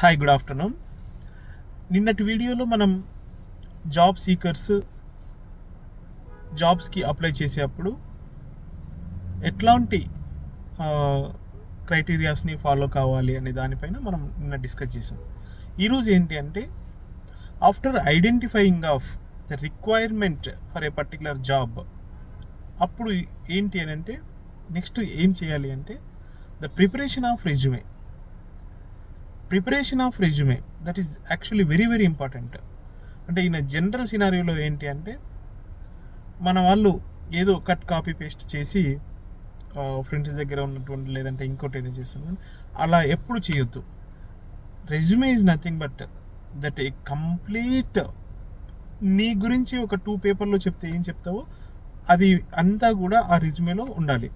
Hi, good afternoon. నిన్నటి వీడియోలో మనం జాబ్ సీకర్స్ జాబ్స్కి అప్లై చేసేటప్పుడు ఎట్లాంటి క్రైటీరియాస్ని ఫాలో కావాలి అనే దానిపైన మనం నిన్న డిస్కస్ చేసాం. ఈరోజు ఏంటి అంటే, after identifying of the requirement for a particular job, అప్పుడు ఏంటి అని అంటే నెక్స్ట్ ఏం చేయాలి అంటే the preparation of resume. Preparation of resume that is actually very very important. అంటే ఈయన జనరల్ సినారియోలో ఏంటి అంటే, మన వాళ్ళు ఏదో కట్ కాపీ పేస్ట్ చేసి ఫ్రెండ్స్ దగ్గర ఉన్నటువంటి లేదంటే ఇంకోటి ఏదో చేస్తున్నాను, అలా ఎప్పుడు చేయొద్దు. Resume is nothing but that A complete నీ గురించి ఒక 2 పేపర్లో చెప్తే ఏం చెప్తావో అది అంతా కూడా ఆ రెజ్యూమేలో ఉండాలి.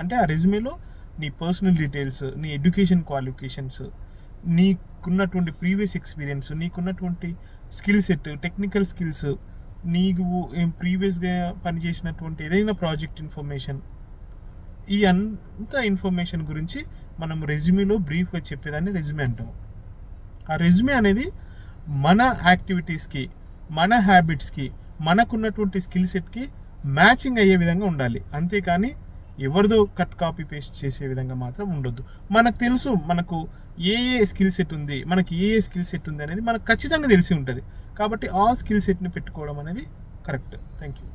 అంటే ఆ రెజ్యూమేలో నీ పర్సనల్ డీటెయిల్స్, నీ ఎడ్యుకేషన్ క్వాలిఫికేషన్స్, నీకున్నటువంటి ప్రీవియస్ ఎక్స్పీరియన్స్, నీకున్నటువంటి స్కిల్ సెట్, టెక్నికల్ స్కిల్స్, నీకు ప్రీవియస్గా పనిచేసినటువంటి ఏదైనా ప్రాజెక్ట్ ఇన్ఫర్మేషన్, ఈ అంత ఇన్ఫర్మేషన్ గురించి మనం రెజ్యూమేలో బ్రీఫ్గా చెప్పేదాన్ని రెజ్యూమే అంటాము. ఆ రెజ్యూమే అనేది మన యాక్టివిటీస్కి, మన హ్యాబిట్స్కి, మనకున్నటువంటి స్కిల్ సెట్కి మ్యాచింగ్ అయ్యే విధంగా ఉండాలి. అంతేకాని ఎవరిదో కట్ కాపీ పేస్ట్ చేసే విధంగా మాత్రం ఉండొద్దు. మనకు తెలుసు మనకు ఏ స్కిల్ సెట్ ఉంది, మనకి ఏ స్కిల్ సెట్ ఉంది అనేది మనకు ఖచ్చితంగా తెలిసి ఉంటుంది. కాబట్టి ఆ స్కిల్ సెట్ని పెట్టుకోవడం అనేది కరెక్ట్. Thank you.